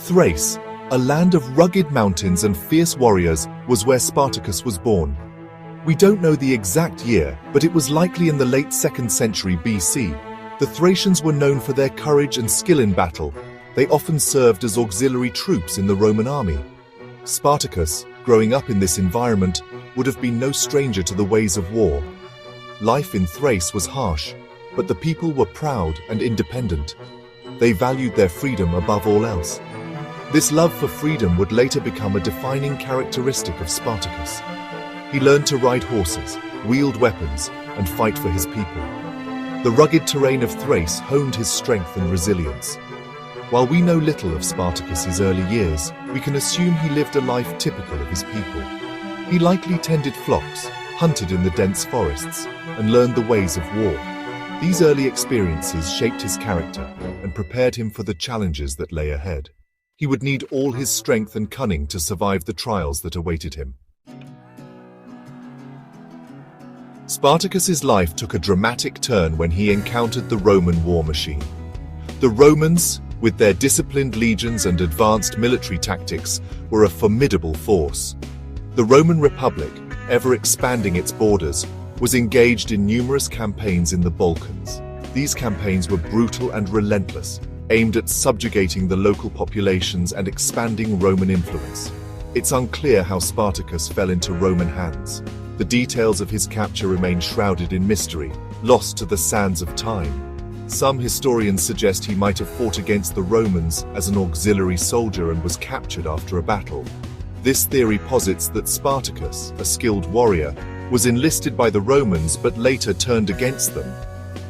Thrace, a land of rugged mountains and fierce warriors, was where Spartacus was born. We don't know the exact year, but it was likely in the late 2nd century BC. The Thracians were known for their courage and skill in battle. They often served as auxiliary troops in the Roman army. Spartacus, growing up in this environment, would have been no stranger to the ways of war. Life in Thrace was harsh, but the people were proud and independent. They valued their freedom above all else. This love for freedom would later become a defining characteristic of Spartacus. He learned to ride horses, wield weapons, and fight for his people. The rugged terrain of Thrace honed his strength and resilience. While we know little of Spartacus's early years, we can assume he lived a life typical of his people. He likely tended flocks, hunted in the dense forests, and learned the ways of war. These early experiences shaped his character and prepared him for the challenges that lay ahead. He would need all his strength and cunning to survive the trials that awaited him. Spartacus's life took a dramatic turn when he encountered the Roman war machine. The Romans, with their disciplined legions and advanced military tactics, were a formidable force. The Roman Republic, ever expanding its borders, was engaged in numerous campaigns in the Balkans. These campaigns were brutal and relentless, aimed at subjugating the local populations and expanding Roman influence. It's unclear how Spartacus fell into Roman hands. The details of his capture remain shrouded in mystery, lost to the sands of time. Some historians suggest he might have fought against the Romans as an auxiliary soldier and was captured after a battle. This theory posits that Spartacus, a skilled warrior, was enlisted by the Romans but later turned against them.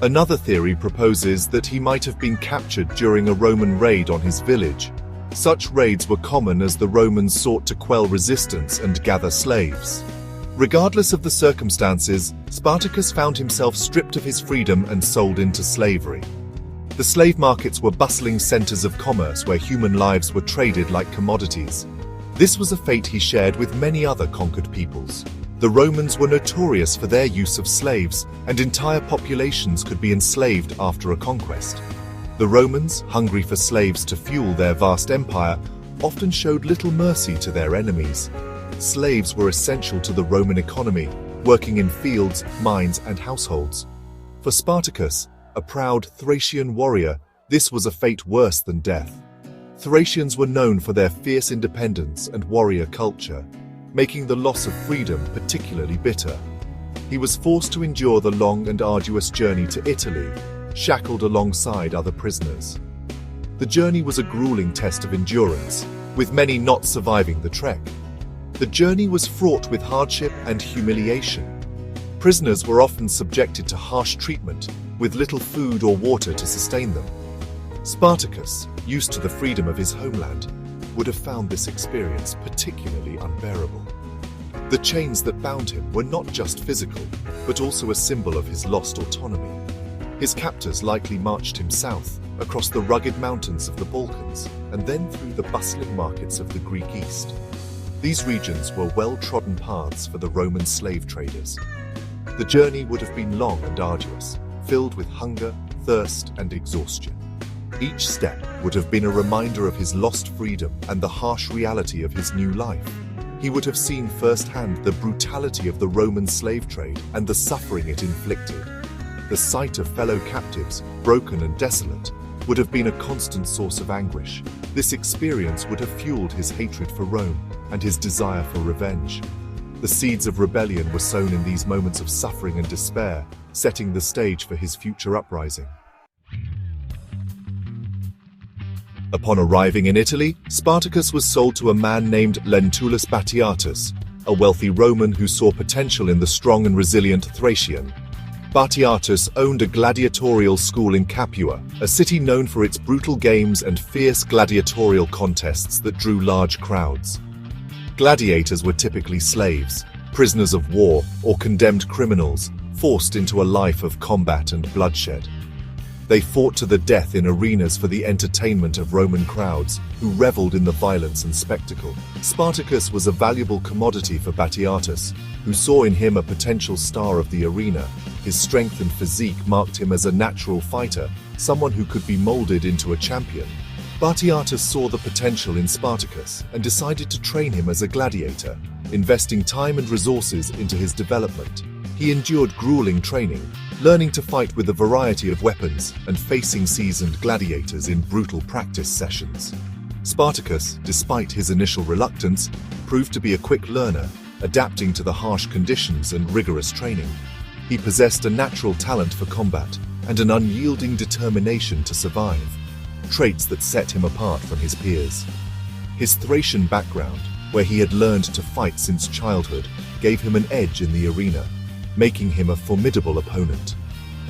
Another theory proposes that he might have been captured during a Roman raid on his village. Such raids were common as the Romans sought to quell resistance and gather slaves. Regardless of the circumstances, Spartacus found himself stripped of his freedom and sold into slavery. The slave markets were bustling centers of commerce where human lives were traded like commodities. This was a fate he shared with many other conquered peoples. The Romans were notorious for their use of slaves, and entire populations could be enslaved after a conquest. The Romans, hungry for slaves to fuel their vast empire, often showed little mercy to their enemies. Slaves were essential to the Roman economy, working in fields, mines, and households. For Spartacus, a proud Thracian warrior, this was a fate worse than death. Thracians were known for their fierce independence and warrior culture, making the loss of freedom particularly bitter. He was forced to endure the long and arduous journey to Italy, shackled alongside other prisoners. The journey was a grueling test of endurance, with many not surviving the trek. The journey was fraught with hardship and humiliation. Prisoners were often subjected to harsh treatment, with little food or water to sustain them. Spartacus, used to the freedom of his homeland, would have found this experience particularly unbearable. The chains that bound him were not just physical, but also a symbol of his lost autonomy. His captors likely marched him south, across the rugged mountains of the Balkans, and then through the bustling markets of the Greek East. These regions were well-trodden paths for the Roman slave traders. The journey would have been long and arduous, filled with hunger, thirst, and exhaustion. Each step would have been a reminder of his lost freedom and the harsh reality of his new life. He would have seen firsthand the brutality of the Roman slave trade and the suffering it inflicted. The sight of fellow captives, broken and desolate, would have been a constant source of anguish. This experience would have fueled his hatred for Rome and his desire for revenge. The seeds of rebellion were sown in these moments of suffering and despair, setting the stage for his future uprising. Upon arriving in Italy, Spartacus was sold to a man named Lentulus Batiatus, a wealthy Roman who saw potential in the strong and resilient Thracian. Batiatus owned a gladiatorial school in Capua, a city known for its brutal games and fierce gladiatorial contests that drew large crowds. Gladiators were typically slaves, prisoners of war, or condemned criminals, forced into a life of combat and bloodshed. They fought to the death in arenas for the entertainment of Roman crowds, who reveled in the violence and spectacle. Spartacus was a valuable commodity for Batiatus, who saw in him a potential star of the arena. His strength and physique marked him as a natural fighter, someone who could be molded into a champion. Spartacus saw the potential in Spartacus and decided to train him as a gladiator, investing time and resources into his development. He endured grueling training, learning to fight with a variety of weapons and facing seasoned gladiators in brutal practice sessions. Spartacus, despite his initial reluctance, proved to be a quick learner, adapting to the harsh conditions and rigorous training. He possessed a natural talent for combat and an unyielding determination to survive, traits that set him apart from his peers. His Thracian background, where he had learned to fight since childhood, gave him an edge in the arena, making him a formidable opponent.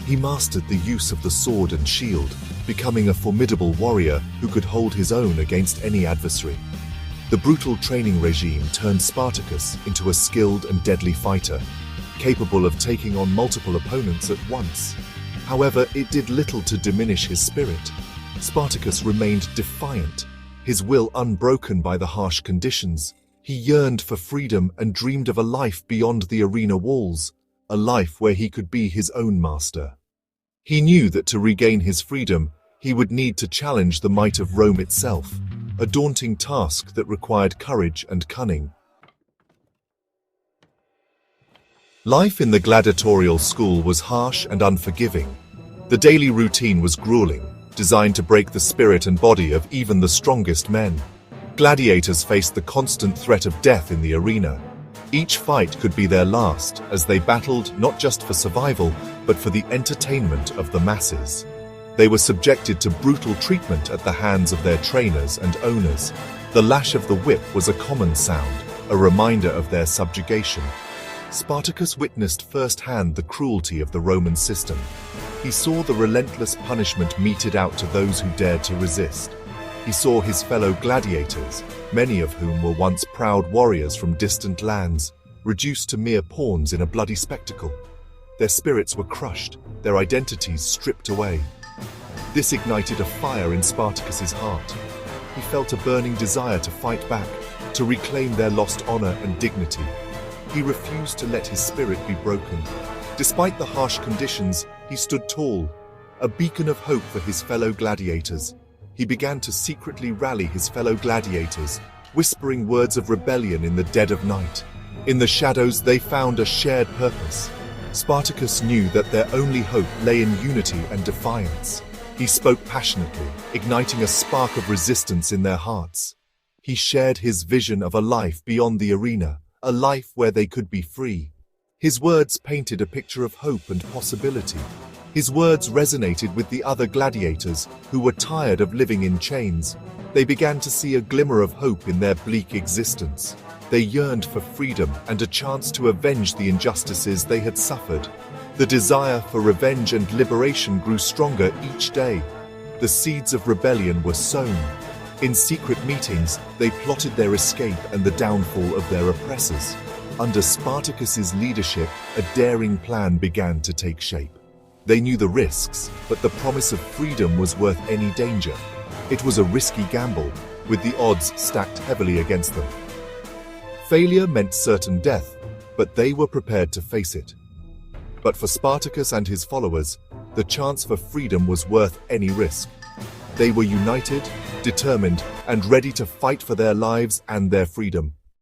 He mastered the use of the sword and shield, becoming a formidable warrior who could hold his own against any adversary. The brutal training regime turned Spartacus into a skilled and deadly fighter, capable of taking on multiple opponents at once. However, it did little to diminish his spirit. Spartacus remained defiant, his will unbroken by the harsh conditions. He yearned for freedom and dreamed of a life beyond the arena walls, a life where he could be his own master. He knew that to regain his freedom, he would need to challenge the might of Rome itself, a daunting task that required courage and cunning. Life in the gladiatorial school was harsh and unforgiving. The daily routine was grueling, designed to break the spirit and body of even the strongest men. Gladiators faced the constant threat of death in the arena. Each fight could be their last, as they battled not just for survival, but for the entertainment of the masses. They were subjected to brutal treatment at the hands of their trainers and owners. The lash of the whip was a common sound, a reminder of their subjugation. Spartacus witnessed firsthand the cruelty of the Roman system. He saw the relentless punishment meted out to those who dared to resist. He saw his fellow gladiators, many of whom were once proud warriors from distant lands, reduced to mere pawns in a bloody spectacle. Their spirits were crushed, their identities stripped away. This ignited a fire in Spartacus's heart. He felt a burning desire to fight back, to reclaim their lost honor and dignity. He refused to let his spirit be broken. Despite the harsh conditions, he stood tall, a beacon of hope for his fellow gladiators. He began to secretly rally his fellow gladiators, whispering words of rebellion in the dead of night. In the shadows, they found a shared purpose. Spartacus knew that their only hope lay in unity and defiance. He spoke passionately, igniting a spark of resistance in their hearts. He shared his vision of a life beyond the arena, a life where they could be free. His words painted a picture of hope and possibility. His words resonated with the other gladiators who were tired of living in chains. They began to see a glimmer of hope in their bleak existence. They yearned for freedom and a chance to avenge the injustices they had suffered. The desire for revenge and liberation grew stronger each day. The seeds of rebellion were sown. In secret meetings, they plotted their escape and the downfall of their oppressors. Under Spartacus's leadership, a daring plan began to take shape. They knew the risks, but the promise of freedom was worth any danger. It was a risky gamble, with the odds stacked heavily against them. Failure meant certain death, but they were prepared to face it. But for Spartacus and his followers, the chance for freedom was worth any risk. They were united, determined, and ready to fight for their lives and their freedom.